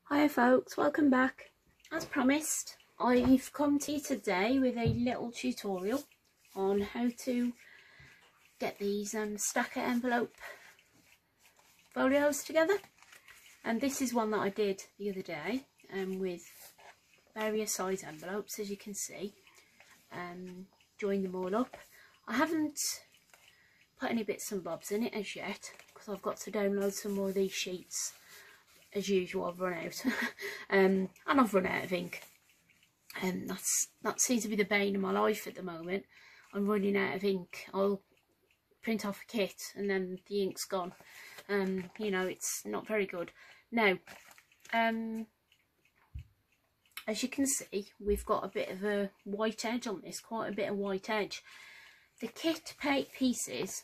Hiya folks, welcome back. As promised, I've come to you today with a little tutorial on how to get these stacker envelope folios together. And this is one that I did the other day with various size envelopes, as you can see. Joined them all up. I haven't put any bits and bobs in it as yet because I've got to download some more of these sheets. As usual, I've run out and I've run out of ink, and that seems to be the bane of my life at the moment. I'm running out of ink. I'll print off a kit and then the ink's gone. You know, it's not very good. Now, as you can see, we've got a bit of a white edge on this, quite a bit of white edge. The kit pieces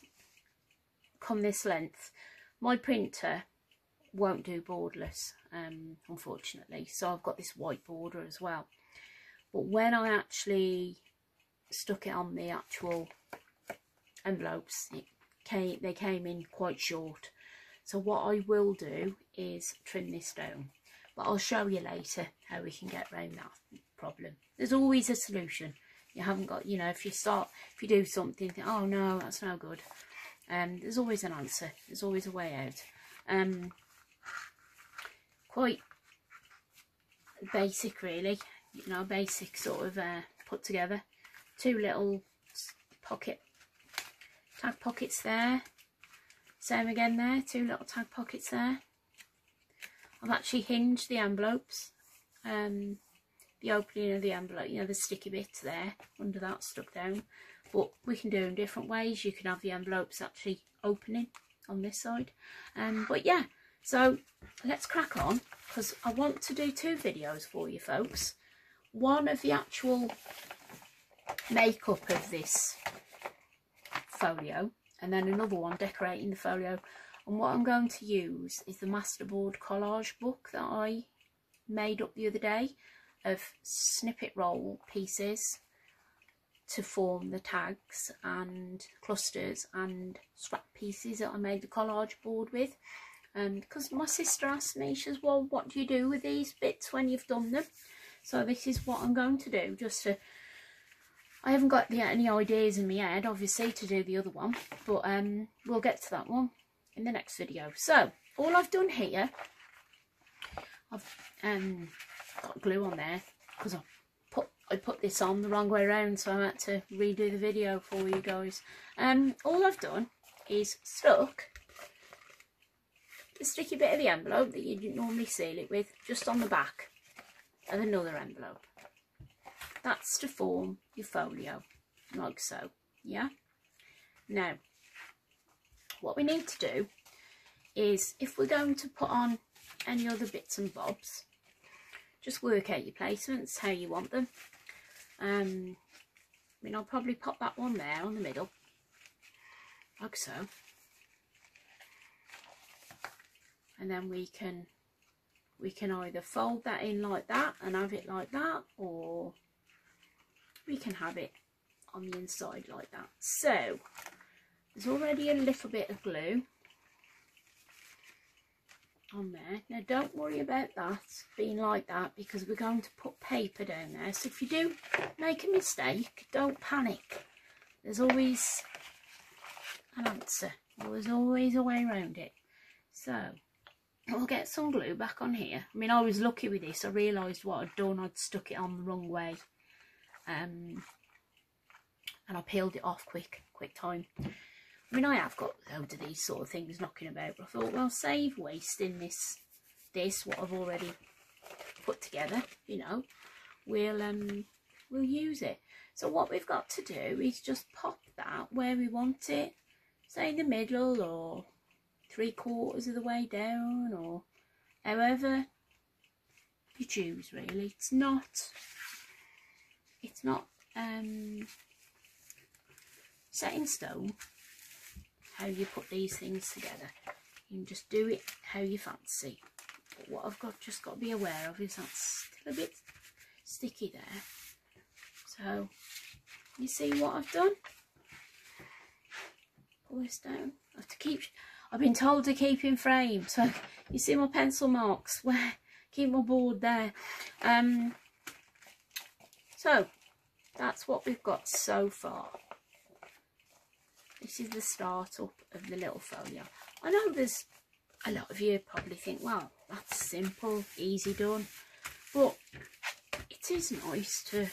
come this length. My printer won't do borderless, unfortunately, so I've got this white border as well. But when I actually stuck it on the actual envelopes, they came in quite short. So what I will do is trim this down, but I'll show you later how we can get around that problem. There's always a solution. You haven't got, you know, if you do something, think, oh no, that's no good, there's always an answer. There's always a way out. Quite basic really, you know, basic sort of put together. Two little tag pockets there, same again there, two little tag pockets there. I've actually hinged the envelopes, the opening of the envelope, you know, the sticky bit there under that stuck down, but we can do them different ways. You can have the envelopes actually opening on this side, but yeah. So let's crack on, because I want to do two videos for you folks. One of the actual makeup of this folio, and then another one decorating the folio. And what I'm going to use is the Masterboard collage book that I made up the other day of snippet roll pieces to form the tags and clusters and scrap pieces that I made the collage board with. Because my sister asked me, she says, well, what do you do with these bits when you've done them? So this is what I'm going to do, I haven't got any ideas in my head, obviously, to do the other one, but we'll get to that one in the next video. So, all I've done here, I've got glue on there, because I put this on the wrong way around, so I had to redo the video for you guys. All I've done is stuck the sticky bit of the envelope that you normally seal it with just on the back of another envelope. That's to form your folio, like so, yeah? Now, what we need to do is, if we're going to put on any other bits and bobs, just work out your placements, how you want them. I mean, I'll probably pop that one there on the middle, like so. And then we can either fold that in like that and have it like that, or we can have it on the inside like that. So there's already a little bit of glue on there. Now don't worry about that being like that, because we're going to put paper down there. So if you do make a mistake, don't panic. There's always an answer. There's always a way around it. So I'll get some glue back on here. I mean, I was lucky with this. I realised what I'd done. I'd stuck it on the wrong way. And I peeled it off quick time. I mean, I have got loads of these sort of things knocking about. But I thought, well, save wasting this what I've already put together. You know, we'll use it. So what we've got to do is just pop that where we want it. Say in the middle, or 3/4 of the way down, or however you choose really. It's not set in stone how you put these things together. You can just do it how you fancy. But what I've just got to be aware of is that's still a bit sticky there. So you see what I've done? Pull this down. I've been told to keep in frame, so you see my pencil marks where keep my board there. So that's what we've got so far. This is the start up of the little folio. I know there's a lot of you probably think, well, that's simple, easy done, but it is nice to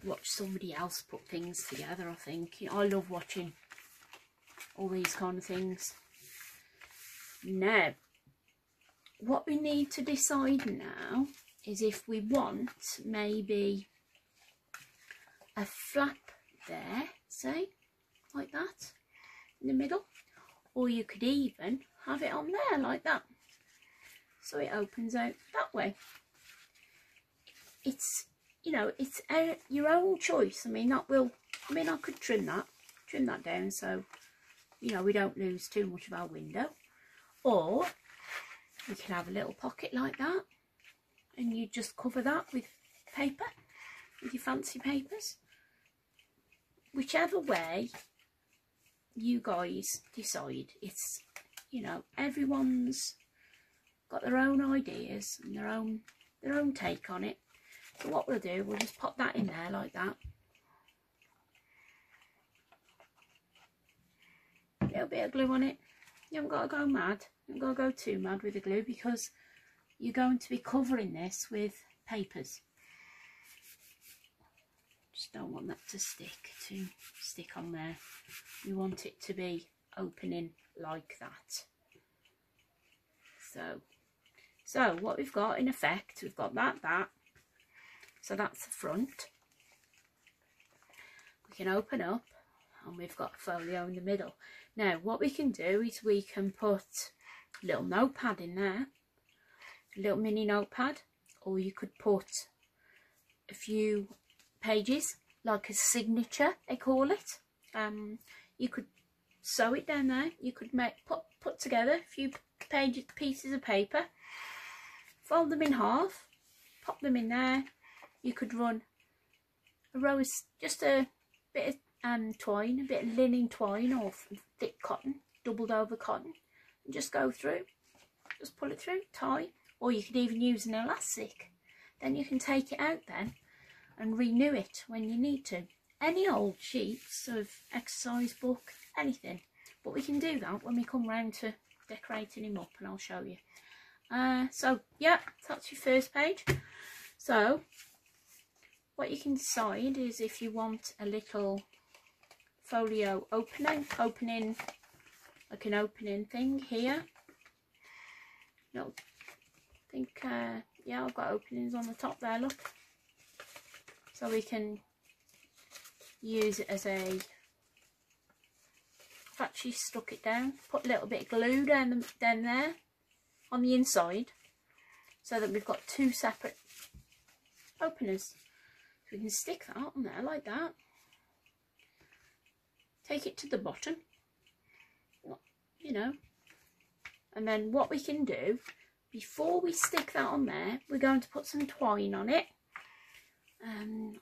watch somebody else put things together. I think I love watching all these kind of things. Now, what we need to decide now is if we want maybe a flap there, say, like that, in the middle, or you could even have it on there like that, so it opens out that way. It's, you know, it's your own choice. I mean, I could trim that down so, you know, we don't lose too much of our window, or we could have a little pocket like that, and you just cover that with paper, with your fancy papers. Whichever way you guys decide. It's, you know, everyone's got their own ideas and their own take on it. So what we'll do, we'll just pop that in there like that. A little bit of glue on it. You haven't got to go mad. You haven't got to go too mad with the glue, because you're going to be covering this with papers. Just don't want that to stick on there. We want it to be opening like that. So what we've got in effect, we've got that. So that's the front. We can open up and we've got a folio in the middle. Now what we can do is we can put a little notepad in there, a little mini notepad, or you could put a few pages, like a signature they call it. You could sew it down there. You could put together a few pieces of paper, fold them in half, pop them in there. You could run a row of just a bit of twine, a bit of linen twine or thick cotton, doubled over cotton, and just go through, just pull it through, tie. Or you could even use an elastic. Then you can take it out then and renew it when you need to. Any old sheets of exercise book, anything. But we can do that when we come round to decorating him up, and I'll show you. So yeah, that's your first page. So what you can decide is if you want a little folio opening, like an opening thing here. No, I think yeah, I've got openings on the top there, look. So we can use it as a, I've actually stuck it down, put a little bit of glue down there on the inside, so that we've got two separate openers. So we can stick that on there like that, take it to the bottom, you know, and then what we can do, before we stick that on there, we're going to put some twine on it.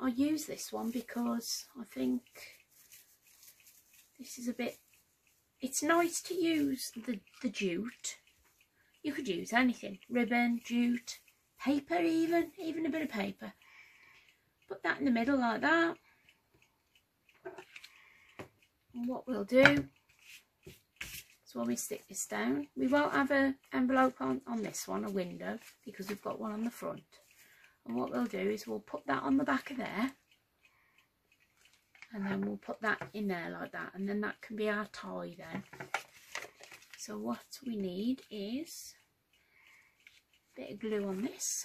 I use this one because I think this is a bit, it's nice to use the jute. You could use anything, ribbon, jute, paper, even a bit of paper. Put that in the middle like that. And what we'll do is when we stick this down, we won't have an envelope on this one, a window, because we've got one on the front. And what we'll do is we'll put that on the back of there, and then we'll put that in there like that, and then that can be our tie then. So what we need is a bit of glue on this.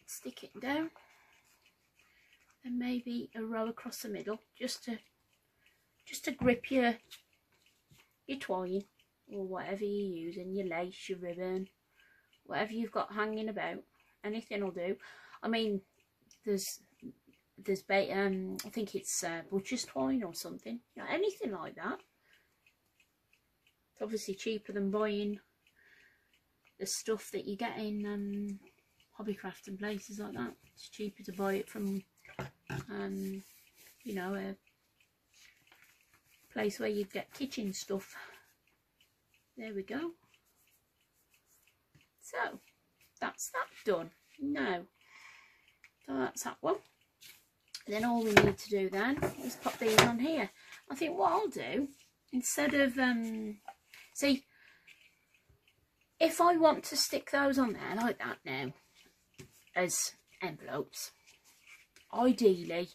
Stick it down, and maybe a row across the middle, just to grip your twine, or whatever you're using, your lace, your ribbon, whatever you've got hanging about. Anything will do. I mean, there's I think it's butcher's twine or something, you know, anything like that. It's obviously cheaper than buying the stuff that you get in Hobbycraft and places like that. It's cheaper to buy it from you know, a place where you'd get kitchen stuff. There we go. So that's that done. Now, so that's that one. And then all we need to do then is pop these on here. I think what I'll do, instead of see, if I want to stick those on there like that now as envelopes, ideally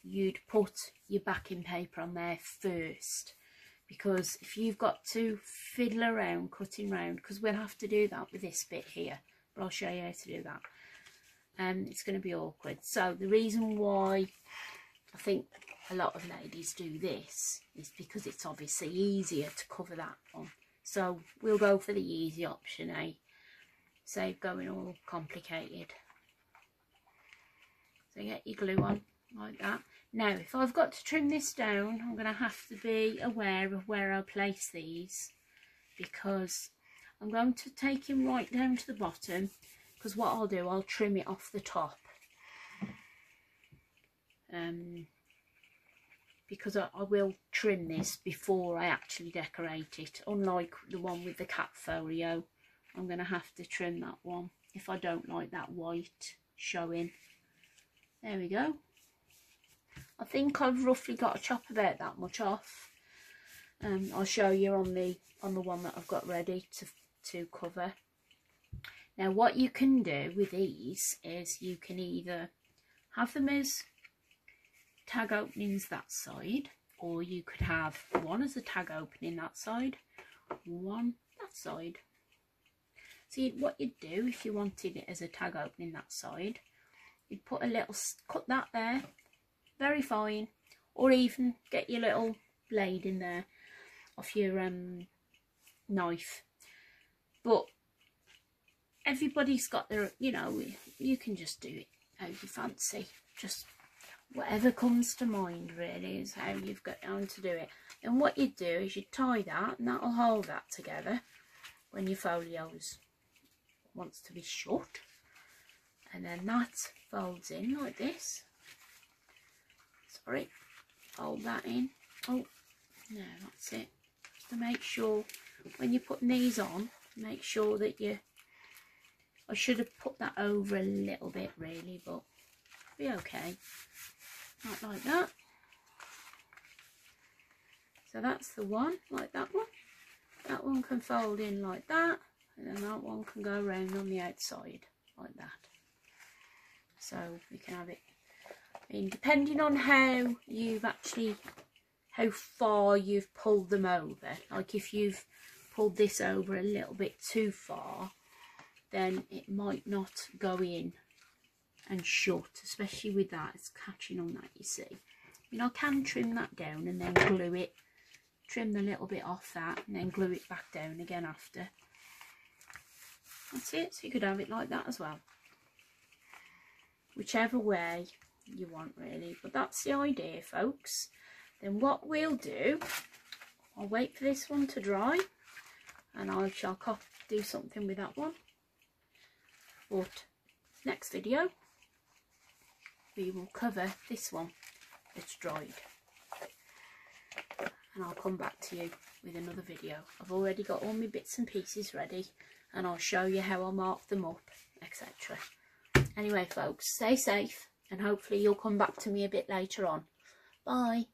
you'd put your backing paper on there first, because if you've got to fiddle around cutting round, because we'll have to do that with this bit here, but I'll show you how to do that. It's going to be awkward. So the reason why I think a lot of ladies do this is because it's obviously easier to cover that on. So we'll go for the easy option, eh? Save going all complicated. So get your glue on like that. Now if I've got to trim this down, I'm going to have to be aware of where I place these, because I'm going to take him right down to the bottom, because what I'll do, I'll trim it off the top. Because I will trim this before I actually decorate it. Unlike the one with the cat folio, I'm going to have to trim that one if I don't like that white showing. There we go. I think I've roughly got to chop about that much off. I'll show you on the one that I've got ready to cover. Now what you can do with these is you can either have them as tag openings that side, or you could have one as a tag opening that side, one that side. So what you'd do if you wanted it as a tag opening that side, you'd put a little, cut that there, very fine, or even get your little blade in there off your knife. But everybody's got their, you know, you can just do it how you fancy. Just whatever comes to mind really is how you've got on to do it. And what you do is you tie that, and that'll hold that together when your folios wants to be shut. And then that folds in like this. Sorry, fold that in. Oh, no, that's it. Just to make sure when you're putting these on, make sure that you, I should have put that over a little bit really, but be okay. Not like that. So that's the one, like that one. That one can fold in like that, and then that one can go around on the outside like that. So we can have it, I mean, depending on how you've actually, how far you've pulled them over. Like if you've pulled this over a little bit too far, then it might not go in and shut, especially with that, it's catching on that, you see. I mean, I can trim that down and then glue it, trim the little bit off that and then glue it back down again after. That's it. So you could have it like that as well, whichever way you want really. But that's the idea, folks. Then what we'll do, I'll wait for this one to dry and I shall do something with that one. But next video we will cover this one that's dried, and I'll come back to you with another video. I've already got all my bits and pieces ready, and I'll show you how I'll mark them up, etc. Anyway folks, stay safe, and hopefully you'll come back to me a bit later on. Bye.